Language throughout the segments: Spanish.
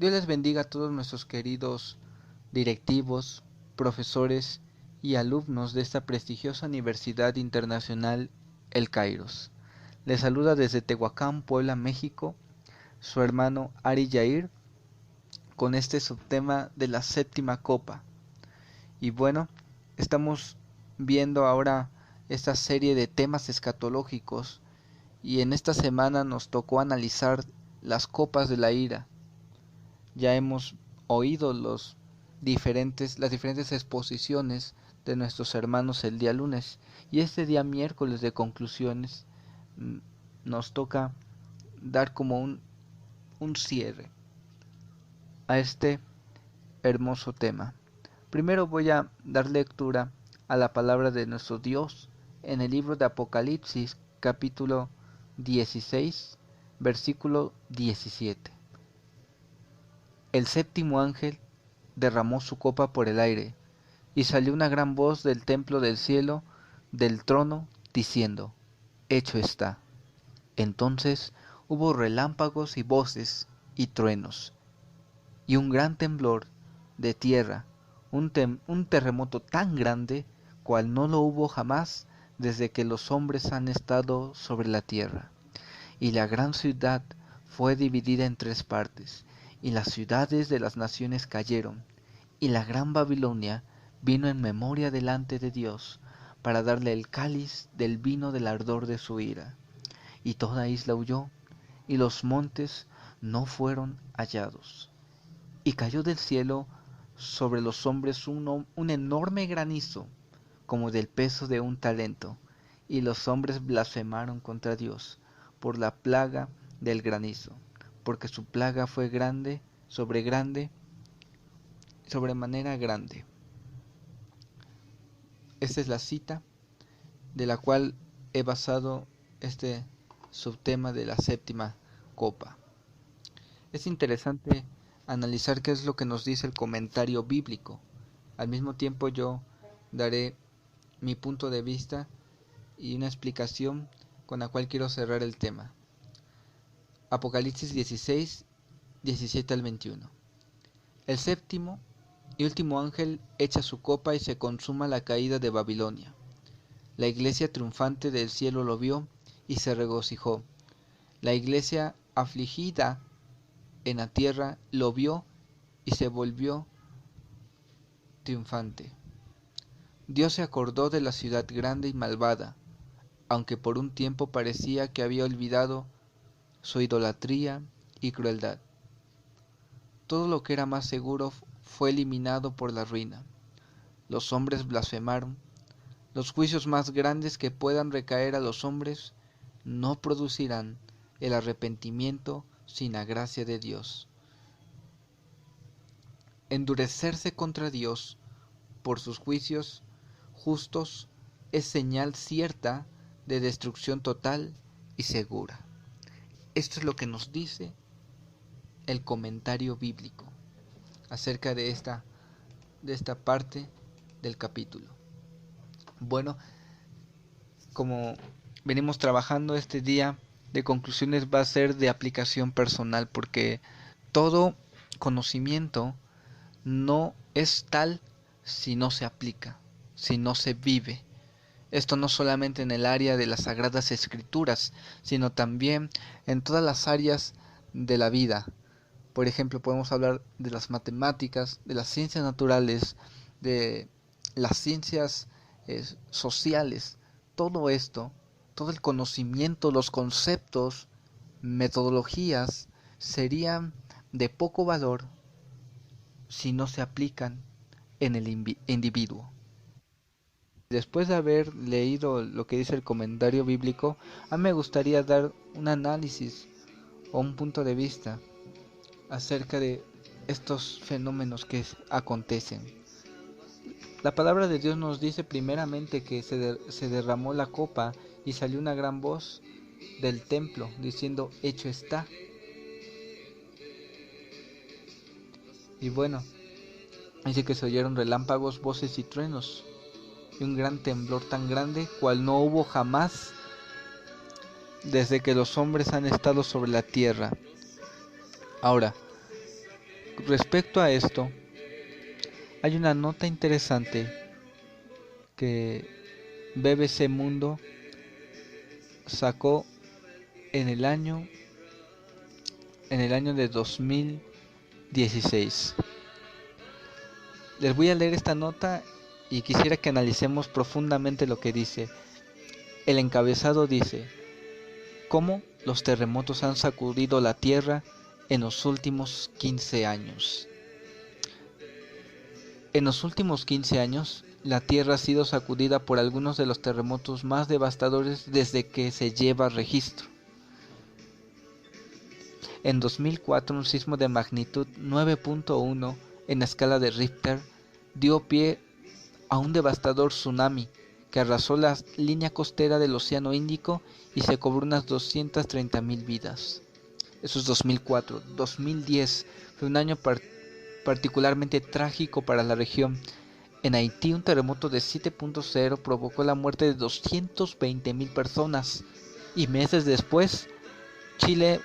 Dios les bendiga a todos nuestros queridos directivos, profesores y alumnos de esta prestigiosa Universidad Internacional El Kairos. Les saluda desde Tehuacán, Puebla, México, su hermano Ari Yair, con este subtema de la séptima copa. Y bueno, estamos viendo ahora esta serie de temas escatológicos y en esta semana nos tocó analizar las copas de la ira. Ya hemos oído las diferentes exposiciones de nuestros hermanos el día lunes, y este día miércoles de conclusiones nos toca dar como un cierre a este hermoso tema. Primero voy a dar lectura a la palabra de nuestro Dios en el libro de Apocalipsis, capítulo 16, versículo 17. El séptimo ángel derramó su copa por el aire, y salió una gran voz del templo del cielo, del trono, diciendo: Hecho está. Entonces hubo relámpagos y voces y truenos, y un gran temblor de tierra, un terremoto tan grande cual no lo hubo jamás desde que los hombres han estado sobre la tierra. Y la gran ciudad fue dividida en 3 partes, y las ciudades de las naciones cayeron, y la gran Babilonia vino en memoria delante de Dios, para darle el cáliz del vino del ardor de su ira. Y toda isla huyó, y los montes no fueron hallados. Y cayó del cielo sobre los hombres un enorme granizo, como del peso de un talento, y los hombres blasfemaron contra Dios por la plaga del granizo, porque su plaga fue sobremanera grande. Esta es la cita de la cual he basado este subtema de la séptima copa. Es interesante analizar qué es lo que nos dice el comentario bíblico. Al mismo tiempo yo daré mi punto de vista y una explicación con la cual quiero cerrar el tema. Apocalipsis 16, 17 al 21. El séptimo y último ángel echa su copa y se consuma la caída de Babilonia. La iglesia triunfante del cielo lo vio y se regocijó. La iglesia afligida en la tierra lo vio y se volvió triunfante. Dios se acordó de la ciudad grande y malvada, aunque por un tiempo parecía que había olvidado su idolatría y crueldad. Todo lo que era más seguro fue eliminado por la ruina. Los hombres blasfemaron. Los juicios más grandes que puedan recaer a los hombres no producirán el arrepentimiento sin la gracia de Dios. Endurecerse contra Dios por sus juicios justos es señal cierta de destrucción total y segura. Esto es lo que nos dice el comentario bíblico acerca de esta parte del capítulo. Bueno, como venimos trabajando, este día de conclusiones va a ser de aplicación personal, porque todo conocimiento no es tal si no se aplica, si no se vive. Esto no solamente en el área de las Sagradas Escrituras, sino también en todas las áreas de la vida. Por ejemplo, podemos hablar de las matemáticas, de las ciencias naturales, de las ciencias sociales. Todo esto, todo el conocimiento, los conceptos, metodologías, serían de poco valor si no se aplican en el individuo. Después de haber leído lo que dice el comentario bíblico, a mí me gustaría dar un análisis o un punto de vista acerca de estos fenómenos que acontecen. La palabra de Dios nos dice primeramente que se derramó la copa y salió una gran voz del templo diciendo: hecho está. Y bueno, dice que se oyeron relámpagos, voces y truenos, y un gran temblor tan grande cual no hubo jamás desde que los hombres han estado sobre la tierra. Ahora, Respecto a esto, hay una nota interesante que BBC Mundo sacó en el año de 2016. Les voy a leer esta nota y quisiera que analicemos profundamente lo que dice. El encabezado dice: ¿cómo los terremotos han sacudido la Tierra en los últimos 15 años? En los últimos 15 años, la Tierra ha sido sacudida por algunos de los terremotos más devastadores desde que se lleva registro. En 2004, un sismo de magnitud 9.1 en la escala de Richter dio pie a un devastador tsunami que arrasó la línea costera del Océano Índico y se cobró unas 230.000 vidas. Eso es 2004. 2010 fue un año particularmente trágico para la región. En Haití, un terremoto de 7.0 provocó la muerte de 220.000 personas, y meses después, Chile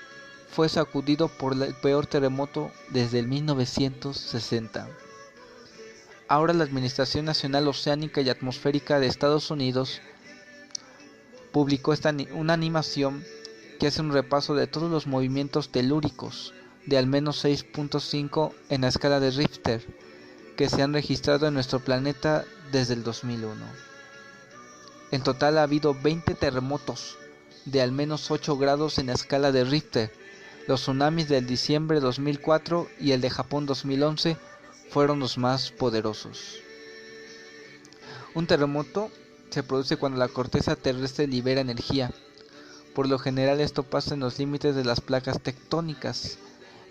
fue sacudido por el peor terremoto desde el 1960. Ahora la Administración Nacional Oceánica y Atmosférica de Estados Unidos publicó una animación que hace un repaso de todos los movimientos telúricos de al menos 6.5 en la escala de Richter que se han registrado en nuestro planeta desde el 2001. En total ha habido 20 terremotos de al menos 8 grados en la escala de Richter. Los tsunamis del diciembre 2004 y el de Japón 2011 fueron los más poderosos. Un terremoto se produce cuando la corteza terrestre libera energía. Por lo general esto pasa en los límites de las placas tectónicas.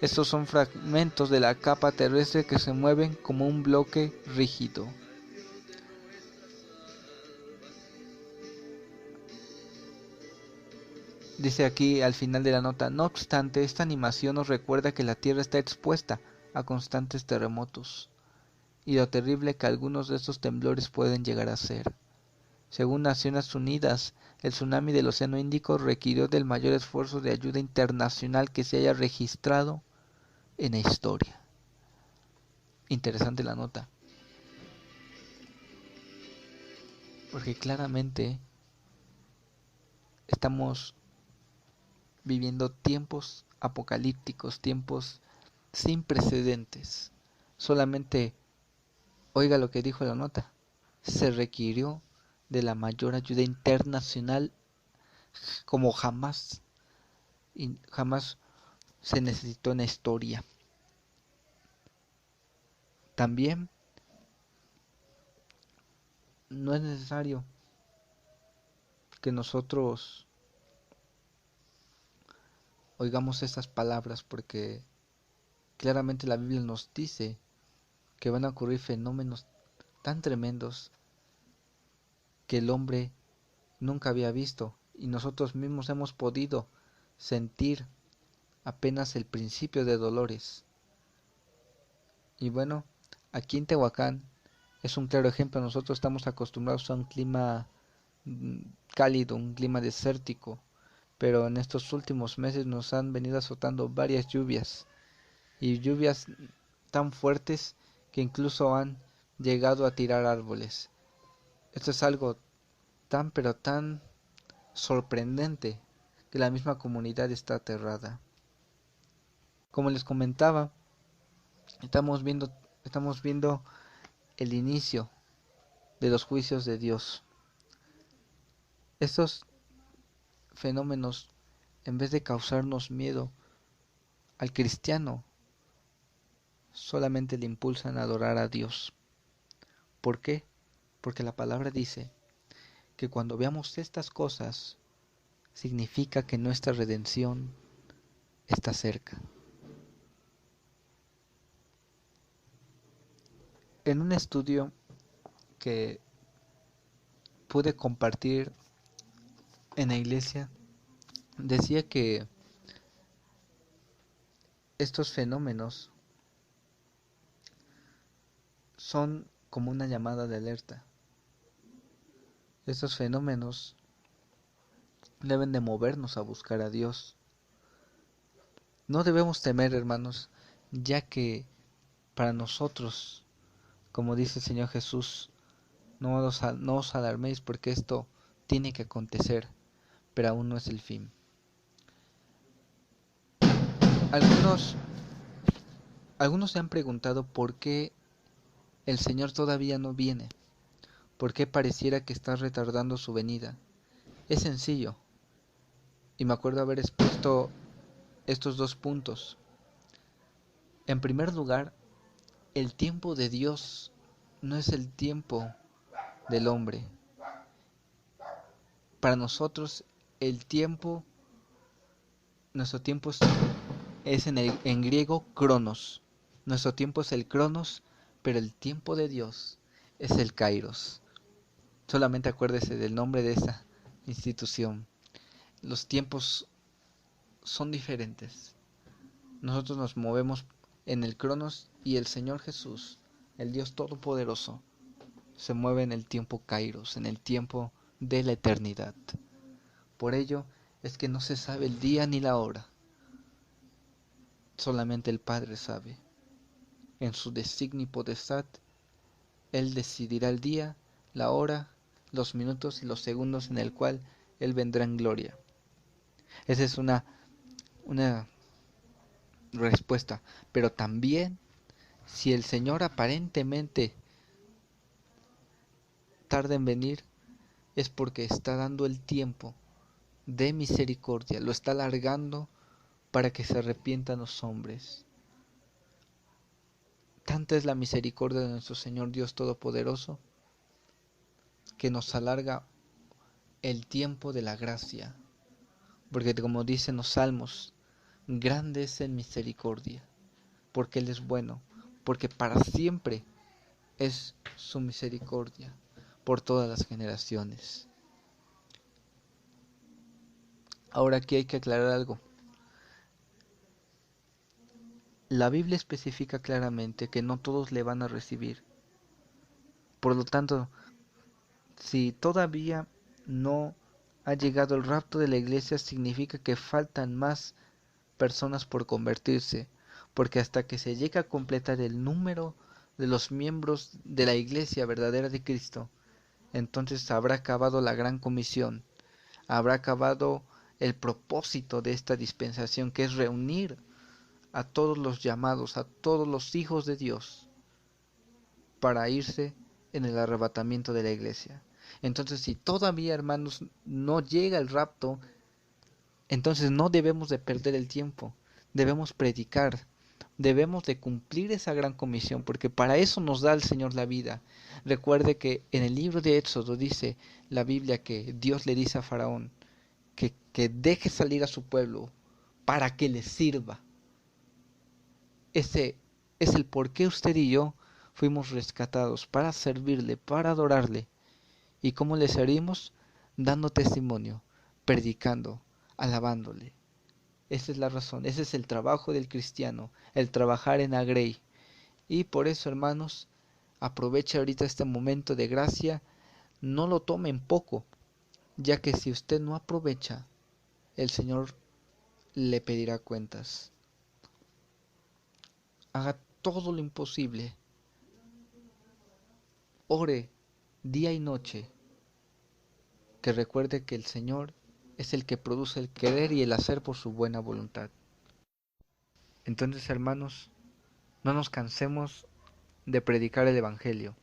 Estos son fragmentos de la capa terrestre que se mueven como un bloque rígido. Dice aquí al final de la nota: no obstante, esta animación nos recuerda que la Tierra está expuesta a constantes terremotos y lo terrible que algunos de estos temblores pueden llegar a ser. Según Naciones Unidas, el tsunami del Océano Índico requirió del mayor esfuerzo de ayuda internacional que se haya registrado en la historia. Interesante la nota, porque claramente estamos viviendo tiempos apocalípticos, tiempos sin precedentes. Solamente oiga lo que dijo la nota: se requirió de la mayor ayuda internacional como jamás se necesitó en la historia. También no es necesario que nosotros oigamos estas palabras, porque claramente la Biblia nos dice que van a ocurrir fenómenos tan tremendos que el hombre nunca había visto, y nosotros mismos hemos podido sentir apenas el principio de dolores. Y bueno, aquí en Tehuacán es un claro ejemplo. Nosotros estamos acostumbrados a un clima cálido, un clima desértico, pero en estos últimos meses nos han venido azotando varias lluvias, y lluvias tan fuertes que incluso han llegado a tirar árboles. Esto es algo tan pero tan sorprendente que la misma comunidad está aterrada. Como les comentaba, estamos viendo el inicio de los juicios de Dios. Estos fenómenos, en vez de causarnos miedo al cristiano, solamente le impulsan a adorar a Dios. ¿Por qué? Porque la palabra dice que cuando veamos estas cosas, significa que nuestra redención está cerca. En un estudio que pude compartir en la iglesia, decía que estos fenómenos son como una llamada de alerta. Estos fenómenos deben de movernos a buscar a Dios. No debemos temer, hermanos, ya que para nosotros, como dice el Señor Jesús, no os alarméis porque esto tiene que acontecer, pero aún no es el fin. Algunos se han preguntado por qué el Señor todavía no viene, por qué pareciera que está retardando su venida. Es sencillo, y me acuerdo haber expuesto estos dos puntos. En primer lugar, el tiempo de Dios no es el tiempo del hombre. Para nosotros, nuestro tiempo es en griego cronos. Nuestro tiempo es el cronos, pero el tiempo de Dios es el kairos. Solamente acuérdese del nombre de esa institución. Los tiempos son diferentes. Nosotros nos movemos en el cronos y el Señor Jesús, el Dios Todopoderoso, se mueve en el tiempo kairos, en el tiempo de la eternidad. Por ello es que no se sabe el día ni la hora. Solamente el Padre sabe. En su designio y potestad, Él decidirá el día, la hora, los minutos y los segundos en el cual Él vendrá en gloria. Esa es una respuesta. Pero también, si el Señor aparentemente tarda en venir, es porque está dando el tiempo de misericordia, lo está alargando para que se arrepientan los hombres. Tanta es la misericordia de nuestro Señor Dios Todopoderoso que nos alarga el tiempo de la gracia, porque como dicen los salmos, grande es en misericordia, porque Él es bueno, porque para siempre es su misericordia por todas las generaciones. Ahora aquí hay que aclarar algo. La Biblia especifica claramente que no todos le van a recibir. Por lo tanto, si todavía no ha llegado el rapto de la iglesia, significa que faltan más personas por convertirse, porque hasta que se llegue a completar el número de los miembros de la iglesia verdadera de Cristo, entonces habrá acabado la gran comisión, habrá acabado el propósito de esta dispensación, que es reunir a todos los llamados, a todos los hijos de Dios, para irse en el arrebatamiento de la iglesia. Entonces, si todavía, hermanos, no llega el rapto, entonces no debemos de perder el tiempo, debemos predicar, debemos de cumplir esa gran comisión, porque para eso nos da el Señor la vida. Recuerde que en el libro de Éxodo dice la Biblia que Dios le dice a Faraón que deje salir a su pueblo para que le sirva. Ese es el por qué usted y yo fuimos rescatados, para servirle, para adorarle. ¿Y cómo le servimos? Dando testimonio, predicando, alabándole. Esa es la razón, ese es el trabajo del cristiano, el trabajar en agrey. Y por eso, hermanos, aproveche ahorita este momento de gracia, no lo tome en poco, ya que si usted no aprovecha, el Señor le pedirá cuentas. Haga todo lo imposible. Ore día y noche. Que recuerde que el Señor es el que produce el querer y el hacer por su buena voluntad. Entonces, hermanos, no nos cansemos de predicar el Evangelio.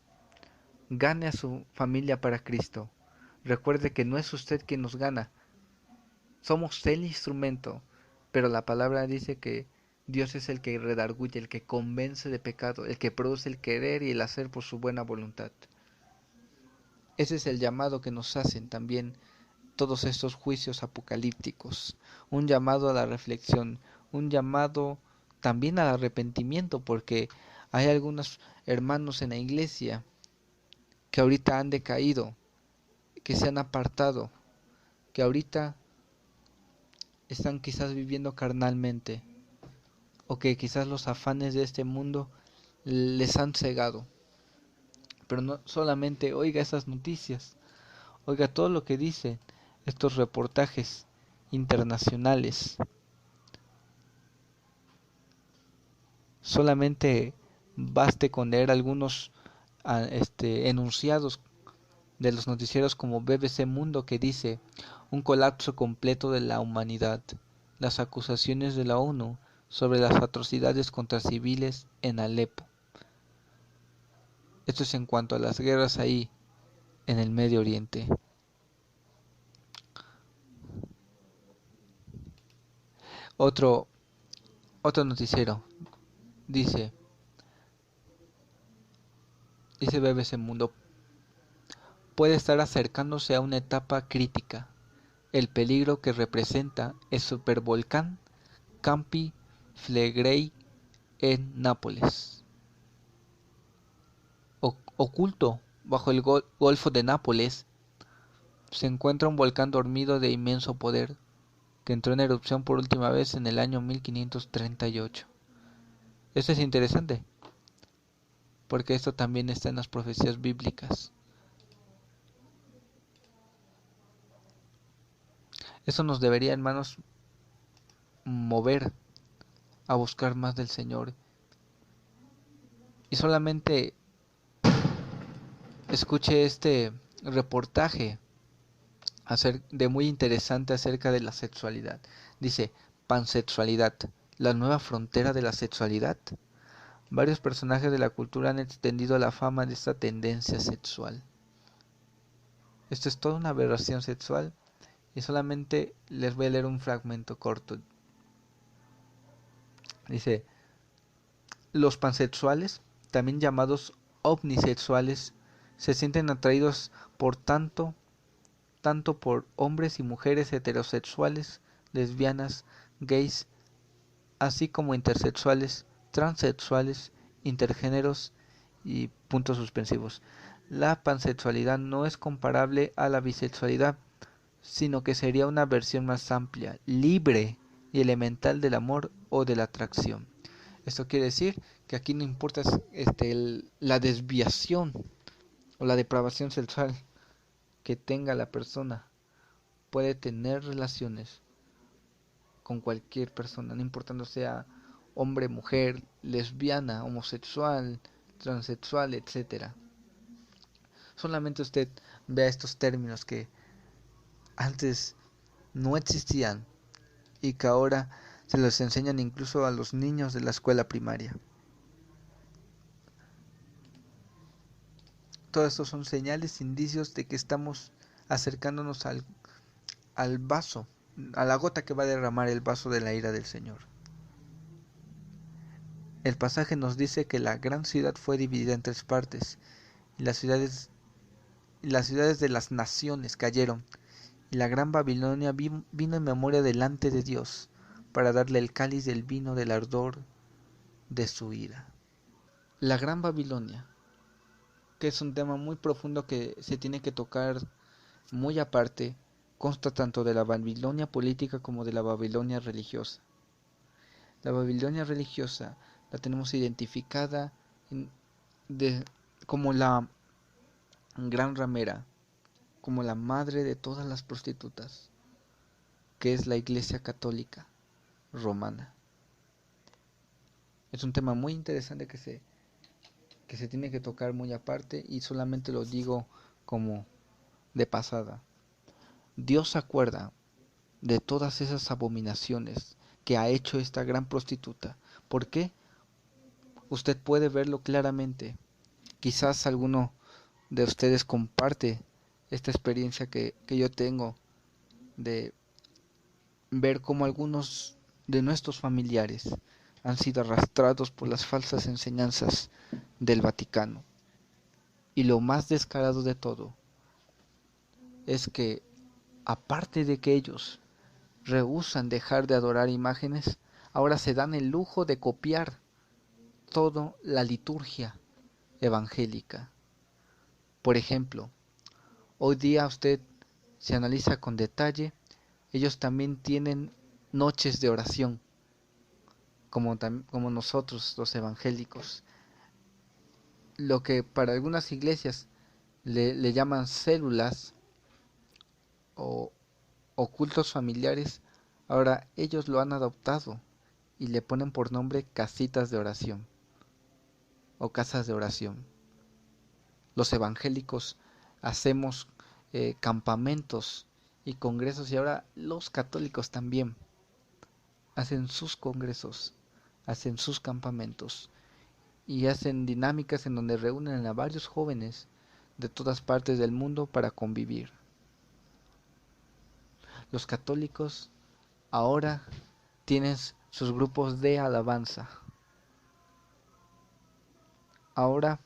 Gane a su familia para Cristo. Recuerde que no es usted quien nos gana. Somos el instrumento, pero la palabra dice que Dios es el que redarguye, el que convence de pecado, el que produce el querer y el hacer por su buena voluntad. Ese es el llamado que nos hacen también todos estos juicios apocalípticos. Un llamado a la reflexión, un llamado también al arrepentimiento, porque hay algunos hermanos en la iglesia que ahorita han decaído, que se han apartado, que ahorita están quizás viviendo carnalmente, o que quizás los afanes de este mundo les han cegado. Pero no solamente oiga esas noticias, oiga todo lo que dicen estos reportajes internacionales. Solamente baste con leer algunos enunciados de los noticieros como BBC Mundo, que dice: un colapso completo de la humanidad, las acusaciones de la ONU sobre las atrocidades contra civiles en Alepo. Esto es en cuanto a las guerras ahí en el Medio Oriente. Otro noticiero dice BBC Mundo: puede estar acercándose a una etapa crítica el peligro que representa el supervolcán Campi Flegrei en Nápoles. Oculto bajo el Golfo de Nápoles se encuentra un volcán dormido de inmenso poder que entró en erupción por última vez en el año 1538. Esto es interesante porque esto también está en las profecías bíblicas. Eso nos debería, hermanos, mover a buscar más del Señor. Y solamente escuche este reportaje de muy interesante acerca de la sexualidad. Dice: pansexualidad, la nueva frontera de la sexualidad. Varios personajes de la cultura han extendido la fama de esta tendencia sexual. Esto es toda una aberración sexual, y solamente les voy a leer un fragmento corto. Dice: los pansexuales, también llamados omnisexuales, se sienten atraídos tanto por hombres y mujeres heterosexuales, lesbianas, gays, así como intersexuales, transexuales, intergéneros y puntos suspensivos. La pansexualidad no es comparable a la bisexualidad, sino que sería una versión más amplia, libre y elemental del amor o de la atracción. Esto quiere decir que aquí no importa la desviación o la depravación sexual que tenga la persona. Puede tener relaciones con cualquier persona, no importando sea hombre, mujer, lesbiana, homosexual, transexual, etc. Solamente usted vea estos términos que antes no existían y que ahora se los enseñan incluso a los niños de la escuela primaria. Todos estos son señales, indicios de que estamos acercándonos al vaso, a la gota que va a derramar el vaso de la ira del Señor. El pasaje nos dice que la gran ciudad fue dividida en 3 partes, y las ciudades de las naciones cayeron, y la gran Babilonia vino en memoria delante de Dios, para darle el cáliz del vino del ardor de su ira. La gran Babilonia, que es un tema muy profundo que se tiene que tocar muy aparte, consta tanto de la Babilonia política como de la Babilonia religiosa. La Babilonia religiosa la tenemos identificada como la gran ramera, como la madre de todas las prostitutas, que es la Iglesia Católica Romana. Es un tema muy interesante que se tiene que tocar muy aparte, y solamente lo digo como de pasada. Dios se acuerda de todas esas abominaciones que ha hecho esta gran prostituta. ¿Por qué? Usted puede verlo claramente. Quizás alguno de ustedes comparte esta experiencia que yo tengo de ver cómo algunos de nuestros familiares han sido arrastrados por las falsas enseñanzas del Vaticano. Y lo más descarado de todo es que, aparte de que ellos rehúsan dejar de adorar imágenes, ahora se dan el lujo de copiar toda la liturgia evangélica. Por ejemplo, hoy día usted se analiza con detalle, ellos también tienen noches de oración, como nosotros los evangélicos. Lo que para algunas iglesias le llaman células o cultos familiares, ahora ellos lo han adoptado y le ponen por nombre casitas de oración o casas de oración. Los evangélicos hacemos campamentos y congresos, y ahora los católicos también hacen sus congresos, hacen sus campamentos y hacen dinámicas en donde reúnen a varios jóvenes de todas partes del mundo para convivir. Los católicos ahora tienen sus grupos de alabanza. Ahora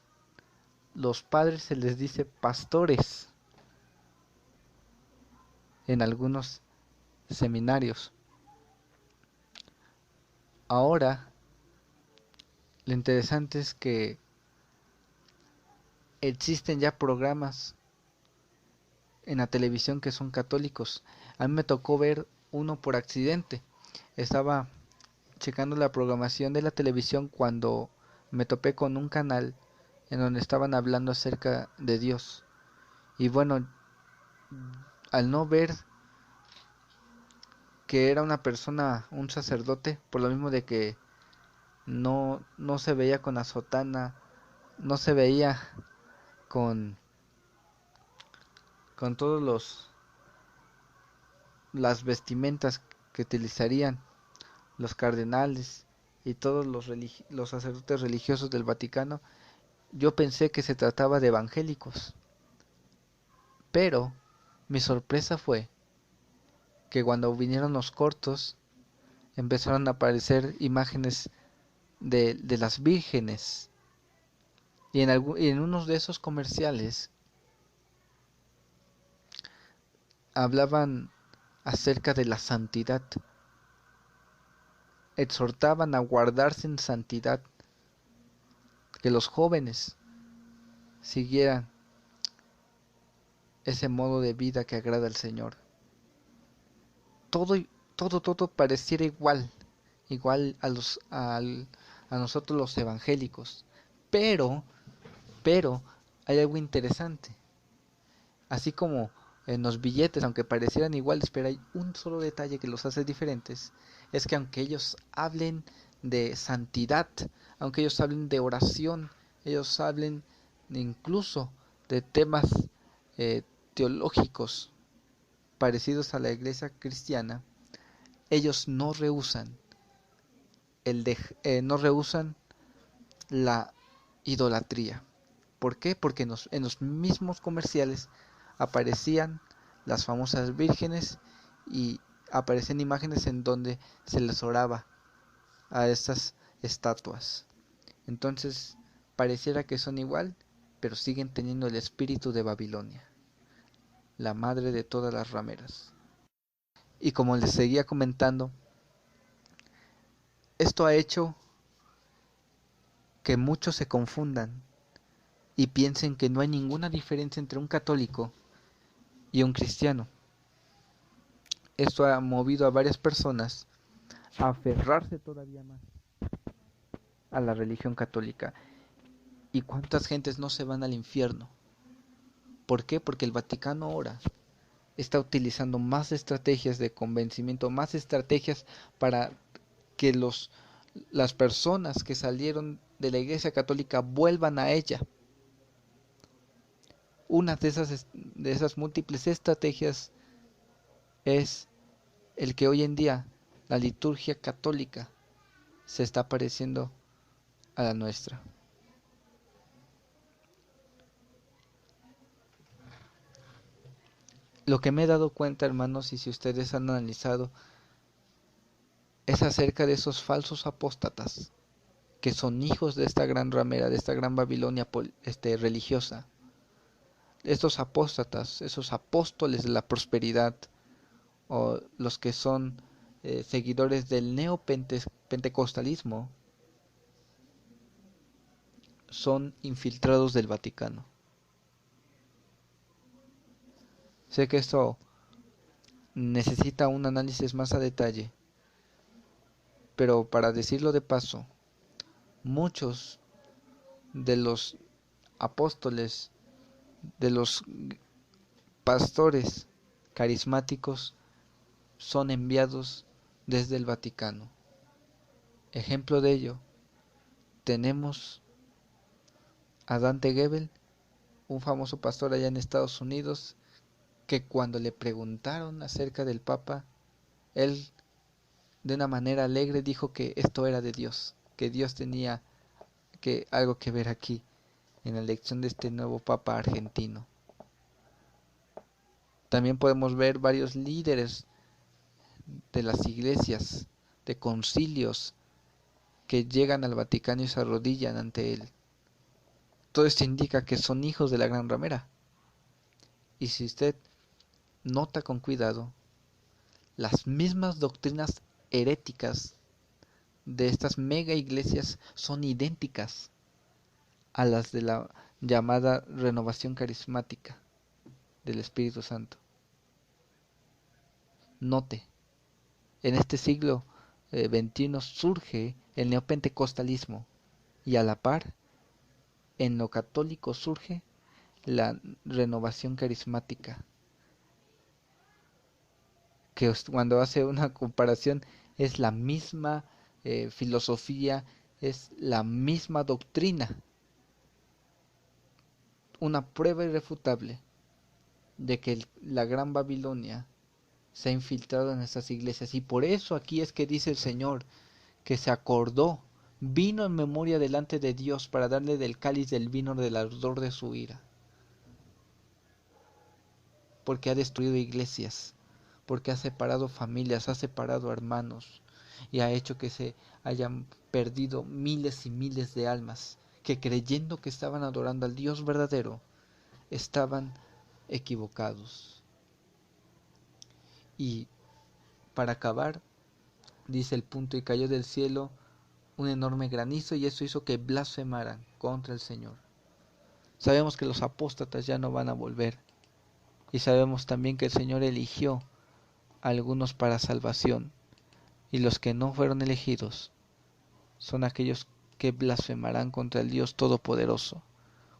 los padres se les dice pastores en algunos seminarios. Ahora lo interesante es que existen ya programas en la televisión que son católicos. A mí me tocó ver uno por accidente. Estaba checando la programación de la televisión cuando me topé con un canal en donde estaban hablando acerca de Dios. Y bueno, al no ver que era una persona, un sacerdote, por lo mismo de que no se veía con la sotana, no se veía con todos las vestimentas que utilizarían los cardenales y todos los sacerdotes religiosos del Vaticano, yo pensé que se trataba de evangélicos. Pero mi sorpresa fue que cuando vinieron los cortos empezaron a aparecer imágenes de las vírgenes, y en unos de esos comerciales hablaban acerca de la santidad, exhortaban a guardarse en santidad, que los jóvenes siguieran ese modo de vida que agrada al Señor. Todo pareciera igual a nosotros los evangélicos, pero hay algo interesante. Así como en los billetes, aunque parecieran iguales, pero hay un solo detalle que los hace diferentes, es que aunque ellos hablen de santidad, aunque ellos hablen de oración, ellos hablen incluso de temas teológicos parecidos a la iglesia cristiana, ellos no rehúsan no rehúsan la idolatría. ¿Por qué? Porque en los mismos comerciales aparecían las famosas vírgenes y aparecían imágenes en donde se les oraba a estas estatuas. Entonces pareciera que son igual, pero siguen teniendo el espíritu de Babilonia, la madre de todas las rameras. Y como les seguía comentando, esto ha hecho que muchos se confundan y piensen que no hay ninguna diferencia entre un católico y un cristiano. Esto ha movido a varias personas a aferrarse todavía más a la religión católica. ¿Y cuántas gentes no se van al infierno? ¿Por qué? Porque el Vaticano ahora está utilizando más estrategias de convencimiento, más estrategias para que las personas que salieron de la Iglesia Católica vuelvan a ella. Una de esas múltiples estrategias es el que hoy en día la liturgia católica se está pareciendo a la nuestra. Lo que me he dado cuenta, hermanos, y si ustedes han analizado, es acerca de esos falsos apóstatas que son hijos de esta gran ramera, de esta gran Babilonia religiosa. Estos apóstatas, esos apóstoles de la prosperidad, o los que son seguidores del neopentecostalismo, son infiltrados del Vaticano. Sé que esto necesita un análisis más a detalle, pero para decirlo de paso, muchos de los apóstoles, de los pastores carismáticos, son enviados desde el Vaticano. Ejemplo de ello, tenemos a Dante Gebel, un famoso pastor allá en Estados Unidos, que cuando le preguntaron acerca del Papa, él de una manera alegre dijo que esto era de Dios, que Dios tenía algo que ver aquí en la elección de este nuevo Papa argentino. También podemos ver varios líderes de las iglesias, de concilios, que llegan al Vaticano y se arrodillan ante él. Todo esto indica que son hijos de la Gran Ramera. Y si usted nota con cuidado, las mismas doctrinas heréticas de estas mega iglesias son idénticas a las de la llamada renovación carismática del Espíritu Santo. Note, en este siglo XXI surge el neopentecostalismo y a la par en lo católico surge la renovación carismática, que cuando hace una comparación es la misma filosofía, es la misma doctrina, una prueba irrefutable de que la gran Babilonia se ha infiltrado en estas iglesias. Y por eso aquí es que dice el Señor que se acordó, vino en memoria delante de Dios para darle del cáliz del vino del ardor de su ira, porque ha destruido iglesias, porque ha separado familias, ha separado hermanos y ha hecho que se hayan perdido miles y miles de almas que, creyendo que estaban adorando al Dios verdadero, estaban equivocados. Y para acabar, dice el punto: y cayó del cielo un enorme granizo, y eso hizo que blasfemaran contra el Señor. Sabemos que los apóstatas ya no van a volver, y sabemos también que el Señor eligió a algunos para salvación, y los que no fueron elegidos son aquellos que blasfemarán contra el Dios Todopoderoso,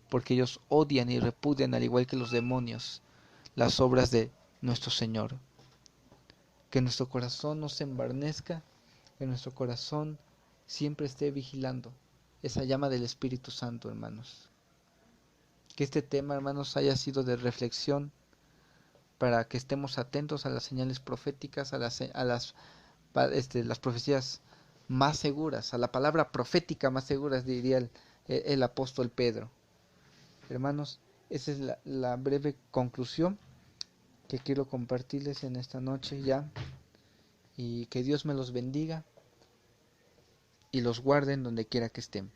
porque ellos odian y repudian, al igual que los demonios, las obras de nuestro Señor. Que nuestro corazón no se embarnezca, que nuestro corazón siempre esté vigilando esa llama del Espíritu Santo, hermanos. Que este tema, hermanos, haya sido de reflexión para que estemos atentos a las señales proféticas, a las profecías más seguras, a la palabra profética más segura, diría el apóstol Pedro. Hermanos, esa es la breve conclusión que quiero compartirles en esta noche ya, y que Dios me los bendiga y los guarde en donde quiera que estén.